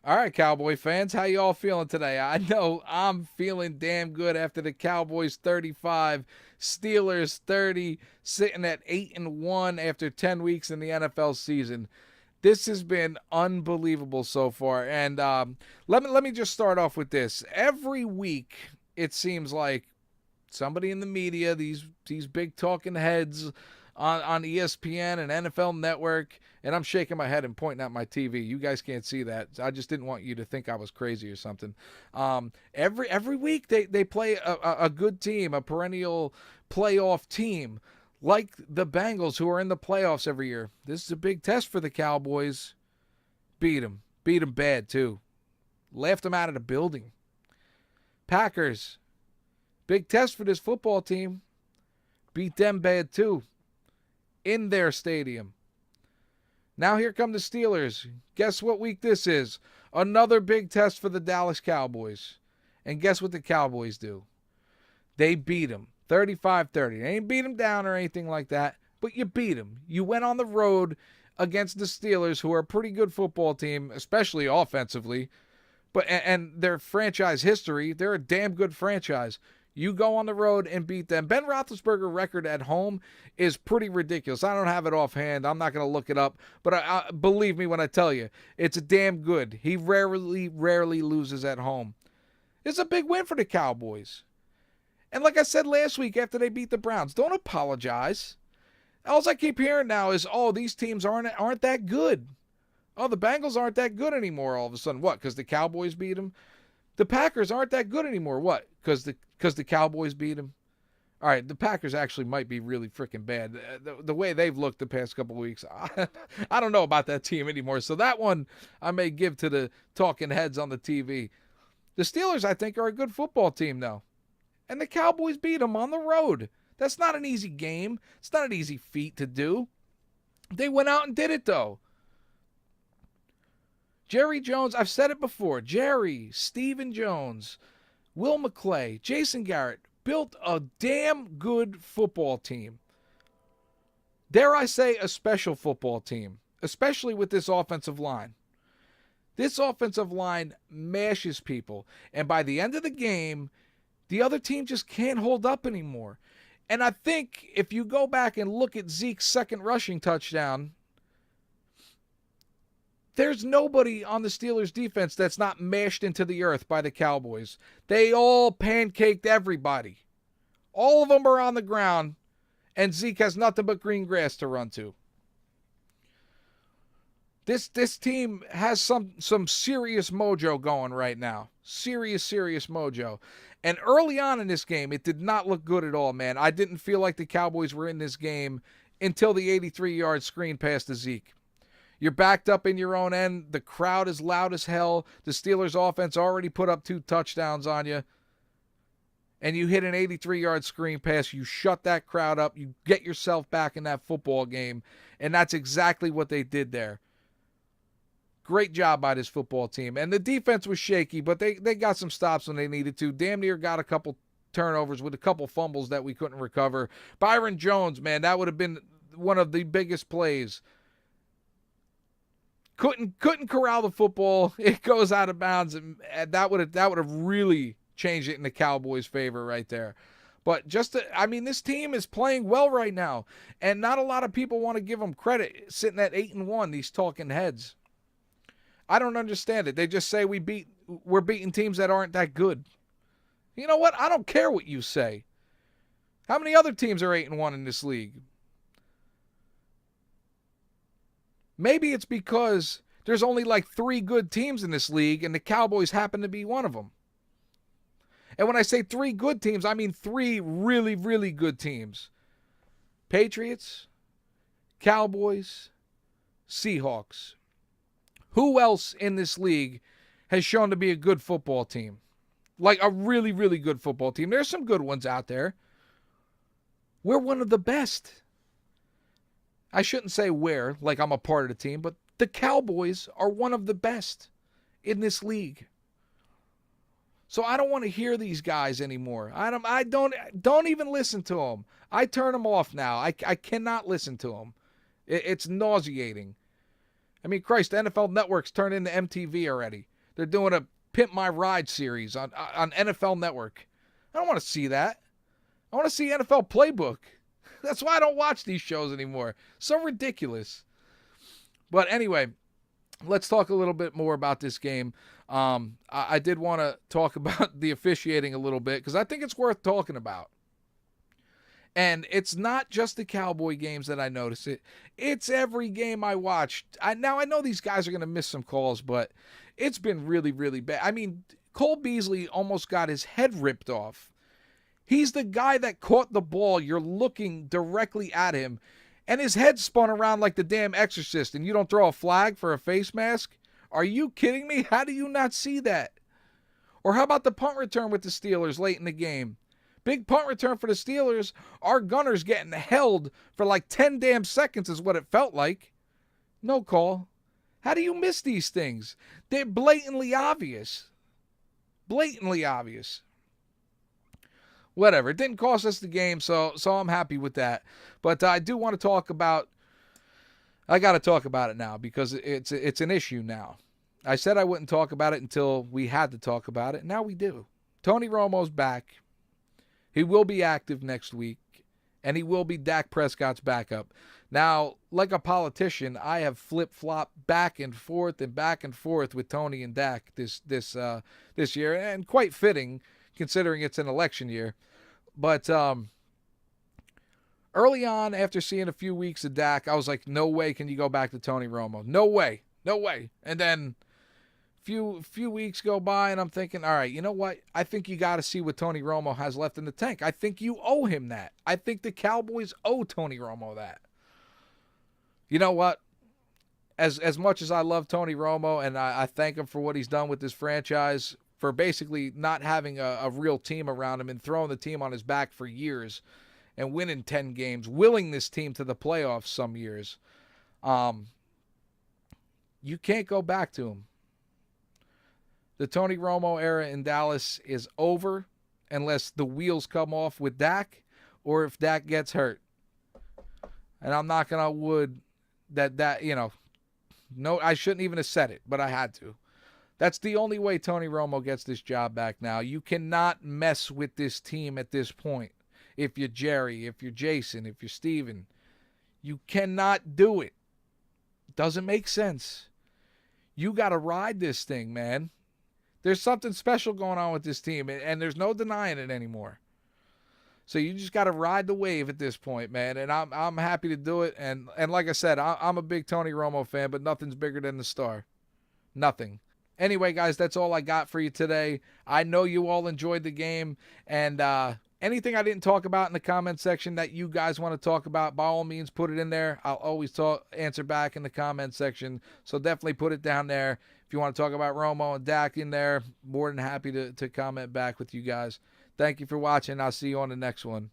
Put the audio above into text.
All right, Cowboy fans, how you all feeling today? I know I'm feeling damn good after the Cowboys 35, Steelers 30, sitting at 8-1 after 10 weeks in the NFL season. This has been unbelievable so far. And let me just start off with this. Every week, it seems like somebody in the media, these big talking heads on ESPN and NFL Network, and I'm shaking my head and pointing at my TV. You guys can't see that. I just didn't want you to think I was crazy or something. Every week they play a good team, a perennial playoff team, like the Bengals, who are in the playoffs every year. This is a big test for the Cowboys. Beat them bad too. Laughed them out of the building. Packers, big test for this football team. Beat them bad too. In their stadium. Now here come the Steelers. Guess what week this is? Another big test for the Dallas Cowboys. And guess what the Cowboys do? They beat them 35-30. They ain't beat them down or anything like that, but you beat them. You went on the road against the Steelers, who are a pretty good football team, especially offensively. But and their franchise history, they're a damn good franchise. You go on the road and beat them. Ben Roethlisberger's record at home is pretty ridiculous. I don't have it offhand. I'm not going to look it up. But believe me when I tell you, it's damn good. He rarely loses at home. It's a big win for the Cowboys. And like I said last week after they beat the Browns, don't apologize. All I keep hearing now is, oh, these teams aren't that good. Oh, the Bengals aren't that good anymore all of a sudden. What, because the Cowboys beat them? The Packers aren't that good anymore. What, because the Cowboys beat them? All right, the Packers actually might be really freaking bad. The way they've looked the past couple of weeks, I don't know about that team anymore. So that one I may give to the talking heads on the TV. The Steelers, I think, are a good football team, though. And the Cowboys beat them on the road. That's not an easy game. It's not an easy feat to do. They went out and did it, though. Jerry Jones, I've said it before. Jerry, Stephen Jones, Will McClay, Jason Garrett built a damn good football team. Dare I say a special football team, especially with this offensive line. This offensive line mashes people. And by the end of the game, the other team just can't hold up anymore. And I think if you go back and look at Zeke's second rushing touchdown, there's nobody on the Steelers defense that's not mashed into the earth by the Cowboys. They all pancaked everybody. All of them are on the ground, and Zeke has nothing but green grass to run to. This team has some serious mojo going right now. Serious mojo. And early on in this game, it did not look good at all, man. I didn't feel like the Cowboys were in this game until the 83-yard screen pass to Zeke. You're backed up in your own end. The crowd is loud as hell. The Steelers offense already put up 2 touchdowns on you. And you hit an 83-yard screen pass. You shut that crowd up. You get yourself back in that football game. And that's exactly what they did there. Great job by this football team. And the defense was shaky, but they got some stops when they needed to. Damn near got a couple turnovers with a couple fumbles that we couldn't recover. Byron Jones, man, that would have been one of the biggest plays. Couldn't corral the football. It goes out of bounds, and that would have really changed it in the Cowboys' favor right there. But this team is playing well right now, and not a lot of people want to give them credit sitting at 8-1. These talking heads, I don't understand it. They just say we're beating teams that aren't that good. You know what? I don't care what you say. How many other teams are 8-1 in this league? Maybe it's because there's only like 3 good teams in this league, and the Cowboys happen to be one of them. And when I say 3 good teams, I mean 3 really, really good teams. Patriots, Cowboys, Seahawks. Who else in this league has shown to be a good football team? Like a really, really good football team. There's some good ones out there. We're one of the best. I shouldn't say we're, like I'm a part of the team, but the Cowboys are one of the best in this league. So I don't want to hear these guys anymore. I don't even listen to them. I turn them off now. I cannot listen to them. It's nauseating. I mean, Christ, NFL Network's turned into MTV already. They're doing a Pimp My Ride series on NFL Network. I don't want to see that. I want to see NFL Playbook. That's why I don't watch these shows anymore. So ridiculous. But anyway, let's talk a little bit more about this game. I did want to talk about the officiating a little bit because I think it's worth talking about. And it's not just the Cowboy games that I notice it. It's every game I watched. Now, I know these guys are going to miss some calls, but it's been really, really bad. I mean, Cole Beasley almost got his head ripped off. He's the guy that caught the ball. You're looking directly at him, and his head spun around like the damn Exorcist, and you don't throw a flag for a face mask? Are you kidding me? How do you not see that? Or how about the punt return with the Steelers late in the game? Big punt return for the Steelers. Our gunner's getting held for like 10 damn seconds is what it felt like. No call. How do you miss these things? They're blatantly obvious. Blatantly obvious. Whatever. It didn't cost us the game, so I'm happy with that. But I do want to talk about, I got to talk about it now because it's an issue now. I said I wouldn't talk about it until we had to talk about it. Now we do. Tony Romo's back. He will be active next week, and he will be Dak Prescott's backup. Now, like a politician, I have flip-flopped back and forth with Tony and Dak this year, and quite fitting considering it's an election year. But early on, after seeing a few weeks of Dak, I was like, no way can you go back to Tony Romo. No way. No way. And then few weeks go by, and I'm thinking, all right, you know what? I think you got to see what Tony Romo has left in the tank. I think you owe him that. I think the Cowboys owe Tony Romo that. You know what? As much as I love Tony Romo, and I thank him for what he's done with this franchise, for basically not having a real team around him and throwing the team on his back for years and winning 10 games, willing this team to the playoffs some years, you can't go back to him. The Tony Romo era in Dallas is over unless the wheels come off with Dak or if Dak gets hurt. And I'm knocking on wood that no, I shouldn't even have said it, but I had to. That's the only way Tony Romo gets this job back now. You cannot mess with this team at this point. If you're Jerry, if you're Jason, if you're Steven, you cannot do it. Doesn't make sense. You got to ride this thing, man. There's something special going on with this team, and there's no denying it anymore. So you just got to ride the wave at this point, man. And I'm happy to do it. And like I said, I'm a big Tony Romo fan, but nothing's bigger than the star. Nothing. Anyway, guys, that's all I got for you today. I know you all enjoyed the game, and anything I didn't talk about in the comment section that you guys want to talk about, by all means, put it in there. I'll always answer back in the comment section, so definitely put it down there. If you want to talk about Romo and Dak in there, more than happy to comment back with you guys. Thank you for watching. I'll see you on the next one.